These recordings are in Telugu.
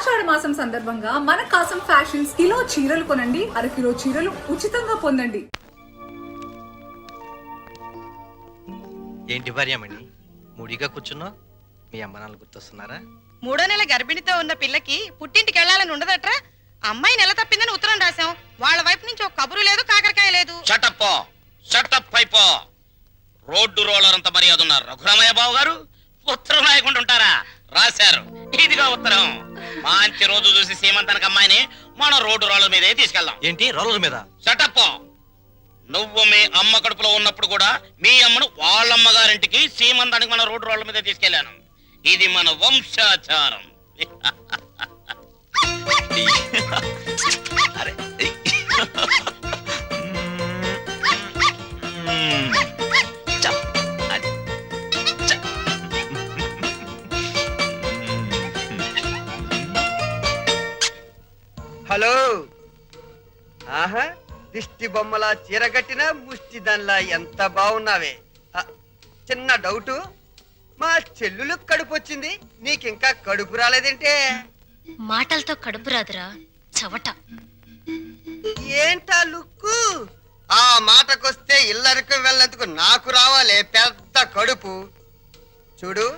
ఆషాఢ మాసం సందర్భంగా మన కాసం ఫ్యాషన్స్ కిలో చీరలు కొనండి, అరకిలో చీరలు ఉచితంగా పొందండి. ఏంటి భార్యమణి మూడిగా కూర్చున్నా? మీ అమ్మ నాన్న గుర్తొస్తున్నారా? 3వ నెల గర్భిణితో ఉన్న పిల్లకి పుట్టింటికి వెళ్ళాలని ఉండదట్రా. అమ్మాయి నెల తప్పిందని ఉత్తరం రాశాం. వాళ్ళ వైపు నుంచి ఒక కబురు లేదు, కాకరకాయ లేదు. షటప్ అయిపో. రోడ్డు రోలర్ అంత మర్యాద ఉన్నారు రఘురామయ్య బాబు గారు. ఉత్తరం రాయకుండా ఉంటారా? రాశారు. ఇదిగో ఉత్తరం. మంచి రోజు చూసి సీమంతానికి అమ్మాయిని మన రోడ్డు రోలర్ మీదే తీసుకెళ్దాం. ఏంటి రోలర్ మీద? షటప్. నువ్వు మీ అమ్మ కడుపులో ఉన్నప్పుడు కూడా మీ అమ్మను వాళ్ళమ్మగారింటికి సీమంతానికి మన రోడ్డు రోలర్ మీదే తీసుకెళ్లాను. ఇది మన వంశాచారం. హలో. ఆహా, దిష్టి బొమ్మలా చీరగట్టిన ముష్టి దానిలా ఎంత బాగున్నావే. చిన్న డౌటు, మా చెల్లులు కడుపు వచ్చింది, నీకింకా కడుపు రాలేదేంటే? మాటలతో కడుపు రాదురా చవట. ఏంటా లుక్కు? ఆ మాటకొస్తే ఇల్లరికి వెళ్ళేందుకు నాకు రావాలే పెద్ద కడుపు. చూడు,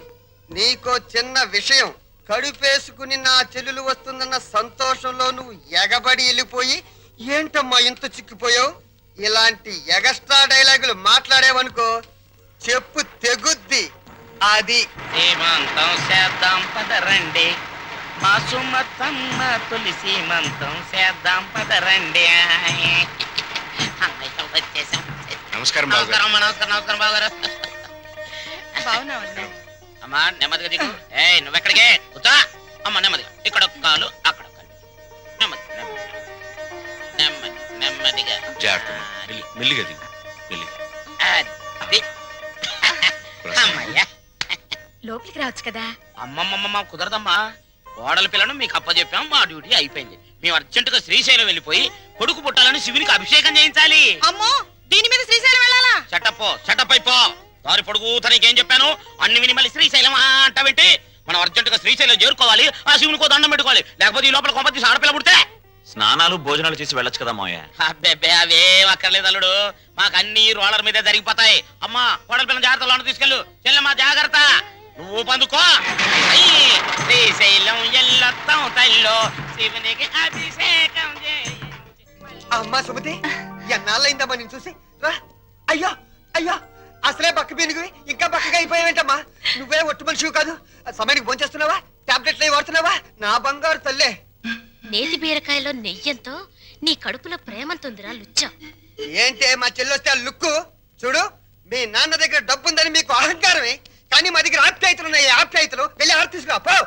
నీకో చిన్న విషయం. కడుపేసుకుని నా చెల్లెలు వస్తుందన్న సంతోషంలో నువ్వు ఎగబడి వెళ్ళిపోయి ఏంటమ్మా ఇంత చిక్కిపోయావు? ఇలాంటి ఎగస్ట్రా డైలాగులు మాట్లాడేవనుకో చెప్పు తెగుద్ది. అది సీమంతం చేద్దాం పదరండి, మా సుమతమ్మ తొలి సీమంతం చేద్దాం పదరండి. నమస్కారం నమస్కారం నమస్కారం బాబు గారు. బాగున్నావన్నా? అమ్మా నెమ్మదిగా దిగు. ఏయ్ నువ్వెక్కడికే కూర్చో. అమ్మ నెమ్మదిగా, ఇక్కడ ఒక కాలు అక్కడ ఒక కాలు. నెమ్మది నెమ్మది నెమ్మదిగా మెల్లిగా దిగు. అది. అమ్మయ్యా. లోపలికి రావచ్చు కదా. అమ్మమ్మమ్మ కుదరదమ్మా. కోడల పిల్లను మీకు అప్పచెప్పాం, మా డ్యూటీ అయిపోయింది. మేము అర్జెంటుగా శ్రీశైలం వెళ్ళిపోయి కొడుకు పుట్టాలని శివునికి అభిషేకం చేయించాలి. అమ్మో, దీని మీద శ్రీశైలం వెళ్ళాలా? షటప్ అయిపో. దారి పొడుగు తనకేం చెప్పాను అన్ని విని మళ్ళీ శ్రీశైలం అంటావేంటి? మనం అర్జెంటుగా శ్రీశైలం చేరుకోవాలి, ఆ శివునికో దండం పెట్టుకోవాలి. లేకపోతే ఈ లోపల కొంపతి ఆడపిల్ల పుడితే స్నానాలు భోజనాలు చేసి వెళ్ళొచ్చు కదా మావయ్య. అబ్బే అవేం అక్కర్లేదు అల్లుడు. మాకు అన్ని రోలర్ మీదే జరిగిపోతాయి. అమ్మా కోడల పిల్లల జాగ్రత్తలో తీసుకెళ్ళు. చెల్లెమ్మా జాగ్రత్త, నువ్వు పందుకో. శ్రీశైలం ఎల్లొత్తం తల్లో శివునికి అభిషేకం అమ్మా సుమతి, ఎన్నాళ్ళైందమ్మా నేను చూసి. రా. అయ్యో అయ్యో, అసలే బక్క పీనుగువి ఇంకా బక్కగా అయిపోయావేంటమ్మా? నువ్వే ఒట్టు మనిషివి కాదు. సమయానికి భోంచేస్తున్నావా? టాబ్లెట్లు వాడుతున్నావా? నా బంగారు తల్లే. నేతి బీరకాయలో నెయ్యంతో నీ కడుపులో ప్రేమంతుందిరా లుచ్చా. ఏంటే మా చెల్లొస్తే ఆ లుక్కు? చూడు, మీ నాన్న దగ్గర డబ్బు ఉందని మీకు అహంకారమే, కానీ మా దగ్గర ఆప్యాయతలు ఉన్నాయి. ఆప్యాయతలు వెళ్ళి ఆరు తీసుకురా పో.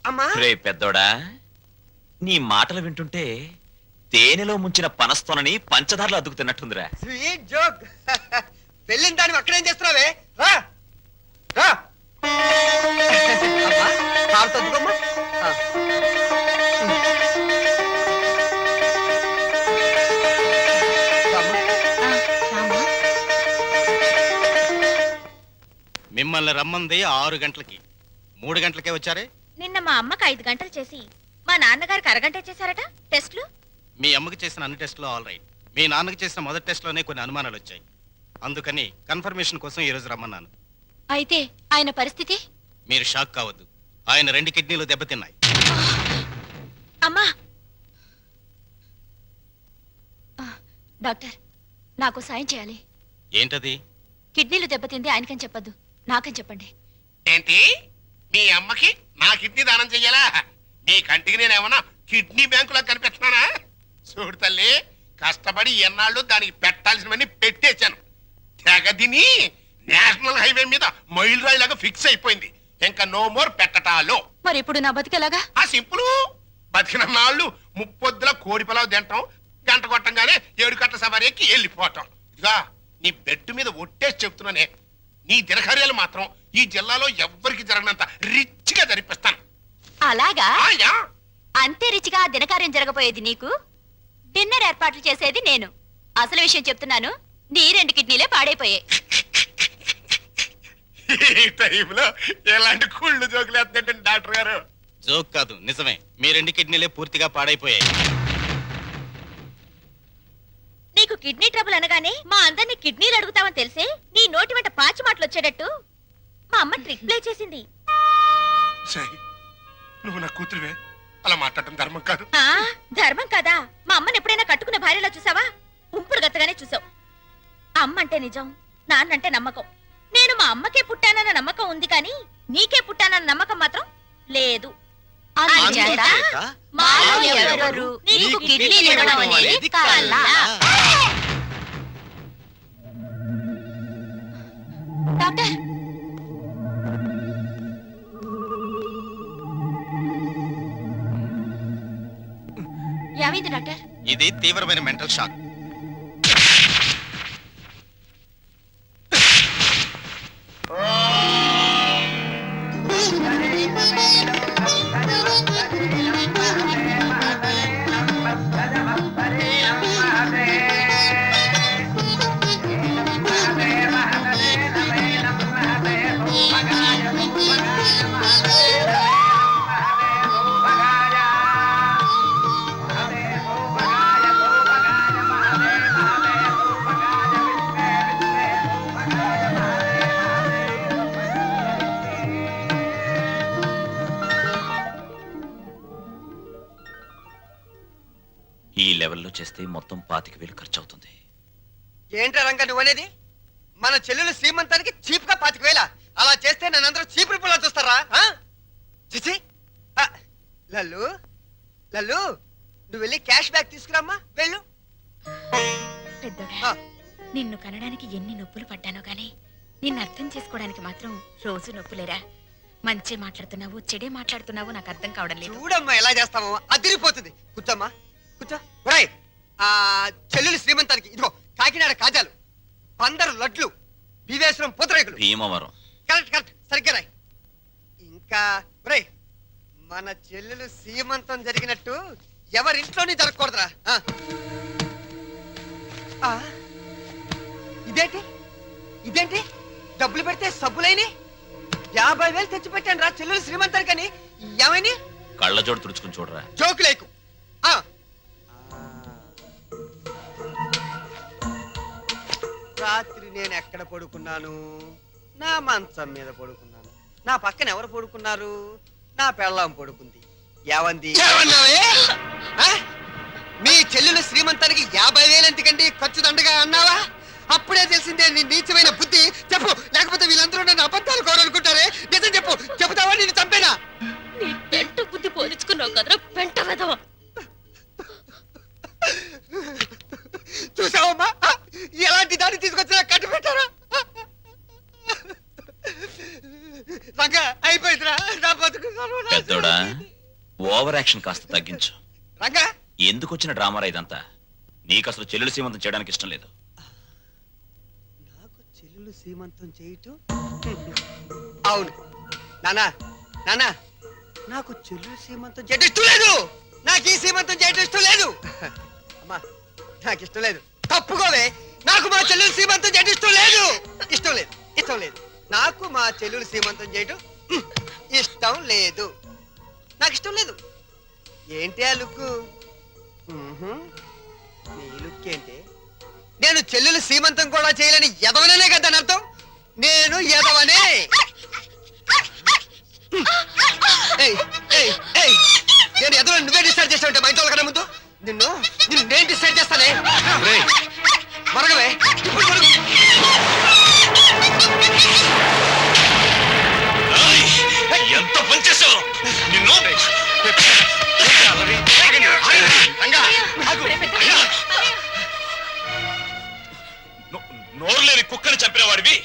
అమ్మా రే పెద్దోడా, నీ మాటలు వింటుంటే తేనెలో ముంచిన పనస్తోనని పంచదారలు అద్దుకుతున్నట్టుందిరా. Sweet joke. వెళ్ళిన దాన్ని అక్కడేం చేస్తున్నావే? రా రా. అమ్మా, కారు తద్దుకోమ్మా. మిమ్మల్ని రమ్మంది 6 గంటలకి, 3 గంటలకే వచ్చారే. నిన్న మా అమ్మకి 5 గంటలు చేసి మా నాన్నగారికి అరగంట చేశారట టెస్ట్లు. మీ అమ్మకి చేసిన అన్ని టెస్టులు ఆల్ రైట్. మీ నాన్నకి చేసిన మొదటి టెస్ట్లోనే కొన్ని అనుమానాలు వచ్చాయి. అందుకని కన్ఫర్మేషన్ కోసం ఈ రోజు రమ్మన్నాను. అయితే ఆయన పరిస్థితి? మీరు షాక్ కావద్దు. ఆయన 2 కిడ్నీలు దెబ్బతిన్నాయి. అమ్మా డాక్టర్, నాకు సాయం చేయాలి. ఏంటది? కిడ్నీలు దెబ్బతింది ఆయనకని చెప్పద్దు, నాకని చెప్పండి. ఏంటి, మీ అమ్మకి నా కిడ్నీ దానం చెయ్యాలా? నీ కంటికి నేనేమన్నా కిడ్నీ బ్యాంకులో కనిపిస్తున్నానా? చూడు తల్లి, కష్టపడి ఎన్నాళ్ళు దానికి పెట్టాల్సినవన్నీ పెట్టేశాను. తెగదిని నేషనల్ హైవే మీద మైల్ రాయిలాగా ఫిక్స్ అయిపోయింది. ఇంకా నో మోర్ పెట్టటాలు. మరి ఇప్పుడు నా బతికేలాగా? ఆ సింపుల్. బతికిన నాళ్ళు ముప్పొద్దుల కోడి పొలావు తింటాం, గంట కొట్టంగానే 7 గంటల సవారీ ఎక్కి వెళ్ళిపోవటం. ఇదిగా నీ బెడ్ మీద ఒట్టేసి చెప్తున్నానే, నీ దినకార్యాలు మాత్రం ఈ జిల్లాలో ఎవ్వరికి జరగనంత రిచ్ గా జరిపిస్తాను. అలాగా? ఆయా. అంతే రిచిగా ఆ దినకార్యం జరగబోయేది నీకు, డిన్నర్ ఏర్పాట్లు చేసేది నేను. అసలు విషయం చెప్తున్నాను, నీ 2 కిడ్నీలే పాడైపోయాయి. ఈ టైంలో ఎలాంటి కుళ్ళు జోకులు వేస్తుంటే డాక్టర్ గారు? జోక్ కాదు, నిజమే. మీ 2 కిడ్నీలే పూర్తిగా పాడైపోయాయి. నీకు కిడ్నీ ట్రబుల్ అనగానే మా అందరినీ కిడ్నీలు అడుగుతావని తెలిసే నీ నోటి వెంట పాచి మాటలు వచ్చేటట్టు మా అమ్మ ట్రిక్ ప్లే చేసింది. సై నువ్వు నా కూతురువే, అలా మాట్లాడటం ధర్మం కాదు. ఆ ధర్మం కదా. మా అమ్మని ఎప్పుడైనా కట్టుకున్న భార్యలో చూసావా? ఉంపుడు గత్తగానే చూసావు. అమ్మ అంటే నిజం, నాన్నంటే నమ్మకం. నేను మా అమ్మకే పుట్టానన్న నమ్మకం ఉంది కానీ నీకే పుట్టానన్న నమ్మకం మాత్రం లేదు. అందుచేత మాలో ఎవరెవరు నీకు కిడ్నీలు ఇవ్వడం అనేది కల. డాక్టర్, ఏమైంది డాక్టర్? ఇది తీవ్రమైన మెంటల్ షాక్. ఈ లెవెల్లో చేస్తే మొత్తం 25,000 ఖర్చు అవుతుంది. ఏంట్రా రంగా నువ్వనేది? మన చెల్లెలు శ్రీమంతానికి చీప్ గా 25,000. అలా చేస్తే నన్నందరూ చీప్ రిపుల్లా చూస్తారా? చిచి. లల్లు లల్లు, నువ్వు వెళ్ళి క్యాష్ బ్యాక్ తీసుకురామ్మా, వెళ్ళు. పెద్దోడా, నిన్ను కనడానికి ఎన్ని నొప్పులు పడ్డానో గానీ నిన్ను అర్థం చేసుకోవడానికి మాత్రం రోజు నొప్పులేరా. మంచి మాట్లాడుతున్నావు, చెడే మాట్లాడుతున్నావు నాకు అర్థం కావడం లేదు. చూడమ్మా ఎలా చేస్తామో, అదిరిపోతుంది. కూర్చోమ్మా, కూర్చో. ఒరేయ్, చెల్లెలు శ్రీమంతానికి ఇదిగో కాకినాడ కాజాలు, 15 లడ్లు, బీవేశ్వరం పూతరేకులు. భీమవరం. కరెక్ట్ కరెక్ట్, సరిగ్గా రాయ్. ఇంకా ఒరేయ్, మన చెల్లెలు శ్రీమంతం జరిగినట్టు ఎవరింట్లోనే జరగకూడదురా. ఇదేంటి ఇదేంటి డబ్బులు పెడితే సబ్బులైని 50,000 తెచ్చి పెట్టాను రా చెల్లెలు శ్రీమంతానికని. ఏమైనా కళ్ళజోడు తుడుచుకుని చూడరా. జోకు లేకు. రాత్రి నేను ఎక్కడ పడుకున్నాను? నా మంచం మీద పడుకున్నాను. నా పక్కన ఎవరు పడుకున్నారు? నా పెళ్ళాం పడుకుంది. ఏవంది? మీ చెల్లెలు శ్రీమంతానికి 50,000 ఎందుకండి ఖర్చు దండగా అన్నావా? అప్పుడే తెలిసిందే నీ నీచమైన బుద్ధి. చెప్పు, లేకపోతే వీళ్ళందరూ నన్ను అబద్ధాలు కోరనుకుంటారే. నిజం చెప్పు, చెబుతావా నేను చంపేనా? నీ పెంట బుద్ధి పోల్చుకున్నావు కదరా పెంట వెధవ. చూసావమ్మా, ఎలాంటి దాన్ని తీసుకొచ్చినా కట్టు పెట్టారా? రంగా అయిపోయిందిరా నా బతుకు. పెద్దోడా, ఓవర్ యాక్షన్ కాస్త తగ్గించు. రంగా, ఎందుకు వచ్చిన డ్రామారా ఇదంతా? నీకు అసలు చెల్లెలు సీమంతం చేయడానికి ఇష్టం లేదు. నాకు చెల్లెలు సీమంతం చేయటం? అవును నానా, నానా, నాకు చెల్లెలు సీమంతం చేయటం ఇష్టం లేదు. నాకు ఈ సీమంతం చేయటం ఇష్టం లేదు. అమ్మా, నాకు ఇష్టం లేదు. తప్పుకోవే. నాకు మా చెల్లెలు సీమంతం చేయటం ఇష్టం లేదు. ఇష్టం లేదు, ఇష్టం లేదు. నాకు మా చెల్లెలు సీమంతం చేయటం ఇష్టం లేదు. నాకు ఇష్టం లేదు. ఏంటి ఆ లుక్కు? నీ లుక్ ఏంటి? నేను చెల్లెలు సీమంతం కూడా చేయలేని ఎదవననే కదా అని అర్థం. నేను ఎదవనే. నేను ఎదవని నువ్వే డిసైడ్ చేస్తావంటే మా ఇంట్లో కన్నా ముందు నిన్ను నేను డిసైడ్ చేస్తానే. మరగవే, ఇప్పుడు మరుగు. ఎంత పనిచేసావు నిన్ను! నోరు లేని కుక్కని చంపిన వాడివి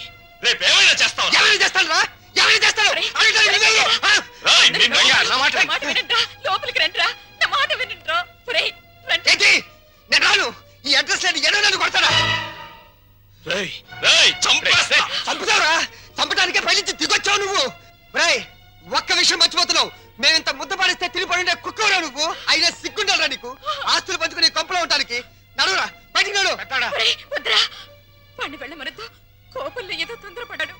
రేపేమైనా చేస్తావు? ఎవరైనా చేస్తాను రా, ఎవరైనా చేస్తాను. లోపలికి రండిరా, నా మాట వినండిరా. ఏంటి? నేను రాను. ఈ అడ్రస్ లేని ఎన్నో నన్ను కొడతారా? చంపుతావురా? చంపడానికే పైనుంచి దిగొచ్చావు నువ్వు. రేయ్, ఒక్క విషయం మర్చిపోతున్నావు. మేమింత ముద్ద పాడిస్తే తిరిగిపడి కుక్కరా నువ్వు. అయినా సిగ్గుండాలరా నీకు? ఆస్తులు పంచుకుని కొంపలో ఉండడానికి. నడురా, బయటికి నడు. పండి వెళ్ళమనతో కోపంలో ఏదో తొందరపడ్డాడు.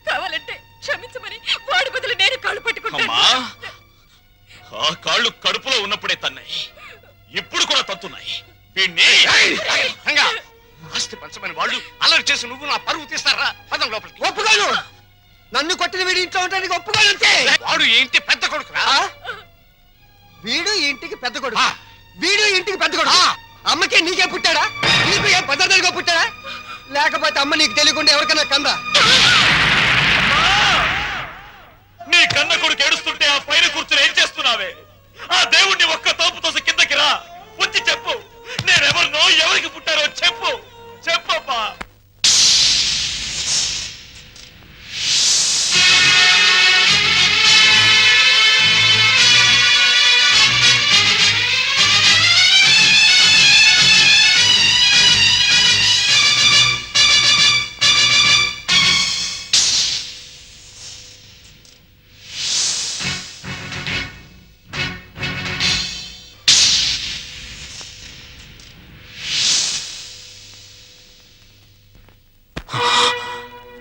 కావాలంటే క్షమించమని వాడి బదులు నేను కాళ్ళు పట్టుకుంటాను. ఆ కాళ్ళు కడుపులో ఉన్నప్పుడే తన్నాయి, ఇప్పుడు కూడా తత్తున్నాయి. వీణ్ణి రంగా, ఆస్తి పంచమని వాళ్ళు అలర్ట్ చేసి నువ్వు నా పరువు తీస్తారా? పదం లోపలికి. ఒప్పుకోను. నన్ను కొట్టిన వీడి ఇంట్లో ఉండడానికి ఒప్పుకోను అంతే. వాడు ఏంటి పెద్ద కొడుకురా? ఆ? వీడు ఈ ఇంటికి పెద్ద కొడుకు. వీడు ఈ ఇంటికి పెద్ద కొడుకు. అమ్మకే నీకే పుట్టాడా? నీకు ఏం పద్ధతిగా పుట్టాడా? లేకపోతే అమ్మ నీకు తెలియకుండా ఎవరికైనా కందా? నీ కన్న కొడుకు ఏడుస్తుంటే ఆ పైన కూర్చుని ఏం చేస్తున్నావే? ఆ దేవుణ్ణి ఒక్క తోపు తోసి కిందకి రా, వచ్చి చెప్పు. నేనెవరినో, ఎవరికి పుట్టారో చెప్పు. చెప్పమ్మా.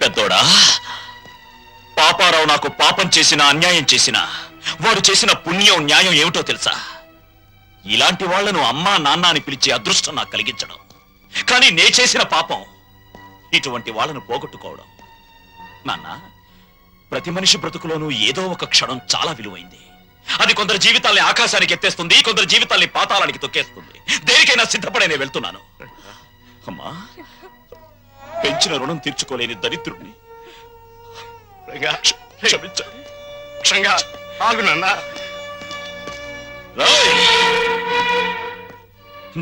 పెద్దోడా, పాపారావు నాకు పాపం చేసిన, అన్యాయం చేసిన, వాడు చేసిన పుణ్యం న్యాయం ఏమిటో తెలుసా? ఇలాంటి వాళ్లను అమ్మా నాన్న అని పిలిచే అదృష్టం నాకు కలిగించడం. కానీ నే చేసిన పాపం ఇటువంటి వాళ్ళను పోగొట్టుకోవడం. నాన్న, ప్రతి మనిషి బ్రతుకులోనూ ఏదో ఒక క్షణం చాలా విలువైంది. అది కొందరు జీవితాల్ని ఆకాశానికి ఎత్తేస్తుంది, కొందరు జీవితాల్ని పాతాళానికి తొక్కేస్తుంది. దేనికైనా సిద్ధపడే నేను వెళ్తున్నాను. అమ్మా, పెంచిన రుణం తీర్చుకోలేని దరిద్రుణ్ణి క్షమించండి. రంగా, ఆగు నాన్న. రాయ్!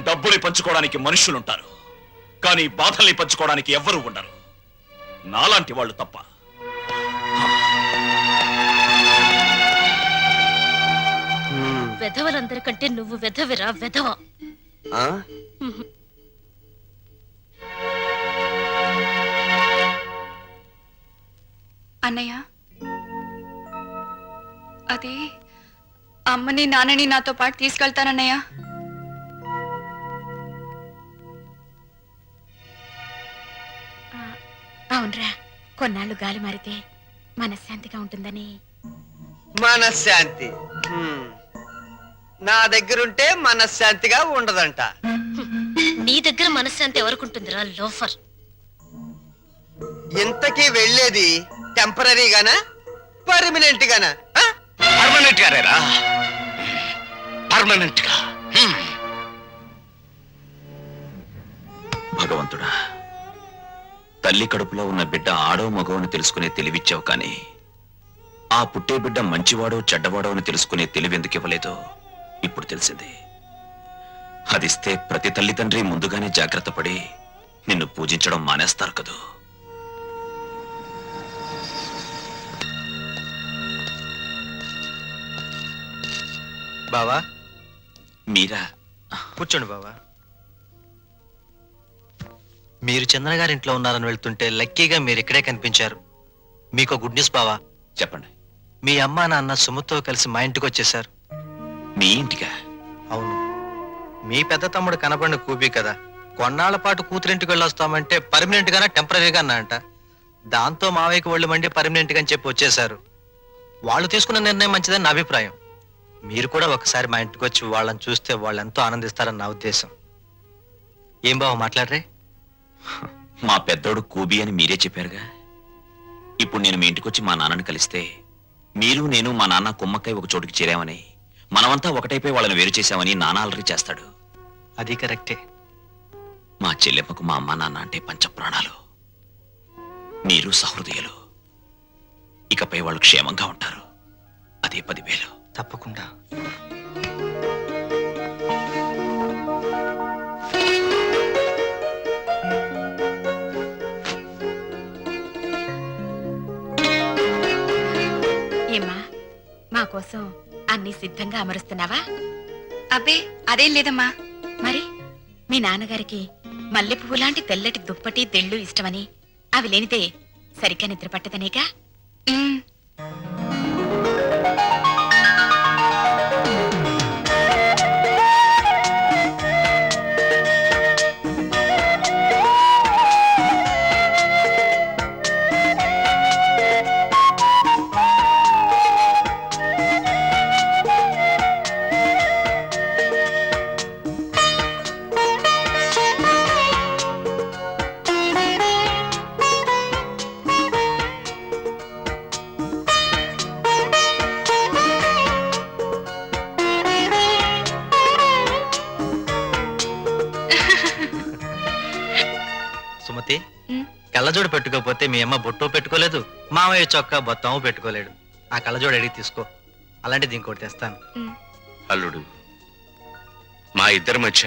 డబ్బుని పంచుకోవడానికి మనుషులుంటారు, కానీ బాధల్ని పంచుకోవడానికి ఎవ్వరూ ఉండరు. నాలాంటి వాళ్ళు తప్ప. వెధవలందరికంటే నువ్వు వెధవిరా, వెధవ. ఆ? అన్నయ్య, అది అమ్మని నాన్నని నాతో పాటు తీసుకెళ్తానన్నయ్య. అవునరా, కొన్నాళ్ళు గాలి మారితే మనశ్శాంతిగా ఉంటుందని. మనశ్శాంతి నా దగ్గరుంటే మనశ్శాంతిగా ఉండదంట. నీ దగ్గర మనశ్శాంతి ఎవరుకుంటుందిరా, లోఫర్? ఇంతకీ వెళ్ళేది టెంపరీగానా, పర్మనెంట్ గానా? పర్మనెంట్ గారేరా, పర్మనెంట్ గా. భగవంతుడా, తల్లి కడుపులో ఉన్న బిడ్డ ఆడో మగో అని తెలుసుకునే తెలివిచ్చావు, కానీ ఆ పుట్టే బిడ్డ మంచివాడో చెడ్డవాడో అని తెలుసుకునే తెలివి ఎందుకు ఇవ్వలేదో ఇప్పుడు తెలిసింది. అదిస్తే ప్రతి తల్లిదండ్రి ముందుగానే జాగ్రత్త పడి నిన్ను పూజించడం మానేస్తారు కదూ. బావా, మీరా? కూర్చోండి బావా. మీరు చంద్ర గారింట్లో ఉన్నారని వెళ్తుంటే లక్కీగా మీరు ఇక్కడే కనిపించారు. మీకు గుడ్ న్యూస్ బావా. చెప్పండి. మీ అమ్మా నాన్న సుమతో కలిసి మా ఇంటికి వచ్చేసారు. మీ ఇంటికా? అవును, మీ పెద్ద తమ్ముడు కనపడిన కూపీ కదా, కొన్నాళ్ల పాటు కూతురింటికి వెళ్ళొస్తామంటే పర్మనెంట్ గానా టెంపరీగా అన్నా అంట. దాంతో మావయ్యకి ఒళ్ళు మండి పర్మనెంట్ గా అని చెప్పి వచ్చేసారు. వాళ్ళు తీసుకున్న నిర్ణయం మంచిదని నా అభిప్రాయం. మీరు కూడా ఒకసారి మా ఇంటికి వచ్చి వాళ్ళని చూస్తే వాళ్ళు ఎంతో ఆనందిస్తారని నా ఉద్దేశం. ఏం బావ మాట్లాడరే? మా పెద్దోడు కూబి అని మీరే చెప్పారుగా. ఇప్పుడు నేను మీ ఇంటికొచ్చి మా నాన్నని కలిస్తే మీరు, నేను, మా నాన్న కుమ్మక్కై ఒక చోటుకి చేరామని, మనమంతా ఒకటైపోయి వాళ్ళని వేరు చేశామని నాన్న అలరి చేస్తాడు. అది కరెక్టే. మా చెల్లెమ్మకు మా అమ్మ నాన్న అంటే పంచప్రాణాలు. మీరు సహృదయులు. ఇకపై వాళ్ళు క్షేమంగా ఉంటారు. అదే 10,000. తప్పకుండా. ఏమ్మా, మా కోసం అన్ని సిద్ధంగా అమరుస్తున్నావా? అబ్బే, అదేం లేదమ్మా. మరి మీ నాన్నగారికి మల్లె పువ్వు లాంటి తెల్లటి దుప్పటి తెళ్ళు ఇష్టమని, అవి లేనిదే సరిగ్గా నిద్ర పట్టదనేగా. ఉమ్, కళ్ళజోడు పెట్టుకోకపోతే మీ అమ్మ బొట్టు పెట్టుకోలేదు, మామయ్య చొక్కా బొత్తము పెట్టుకోలేడు. ఆ కళ్ళజోడు అడిగి తీసుకో, అలాంటిది ఇంకోటి తెస్తాను. అల్లుడు, మా ఇద్దరి మధ్య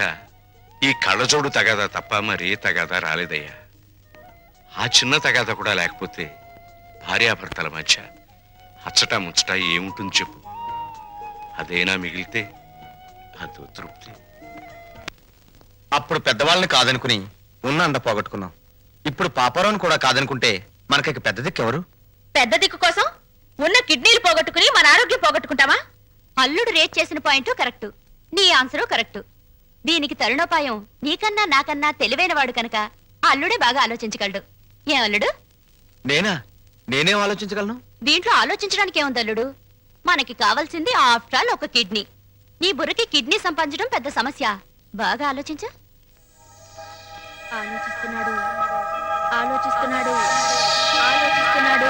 ఈ కళ్ళజోడు తగాదా తప్ప మరీ తగాదా రాలేదయ్యా. ఆ చిన్న తగాదా కూడా లేకపోతే భార్యాభర్తల మధ్య అచ్చట ముచ్చట ఏముంటుంది చెప్పు? అదేనా మిగిలితే అదో తృప్తి. అప్పుడు పెద్దవాళ్ళని కాదనుకుని ఉన్న అండ పోగొట్టుకున్నాం. ఇప్పుడు పాపారావుని కూడా కాదనుకుంటే మనకి పెద్ద దిక్కెవరు? పెద్ద దిక్కు కోసం ఉన్న కిడ్నీలు పోగొట్టుకుని మన ఆరోగ్యం పోగొట్టుకుంటావా? అల్లుడు రేట్ చేసిన పాయింట్ కరెక్ట్, నీ ఆన్సరు కరెక్ట్. దీనికి తరుణోపాయం నీకన్నా నాకన్నా తెలివైన వాడు కనుక ఆ అల్లుడే బాగా ఆలోచించగలడు. ఏ అల్లుడు? నేనేం ఆలోచించగలను? దీంట్లో ఆలోచించడానికి ఏముంది అల్లుడు? మనకి కావాల్సింది ఆఫ్టర్ ఆల్ ఒక కిడ్నీ. నీ బుర్రకి కిడ్నీ సంపాదించడం పెద్ద సమస్య. బాగా ఆలోచించు. ఆలోచిస్తున్నాడు ఆలోచిస్తున్నాడు ఆలోచిస్తున్నాడు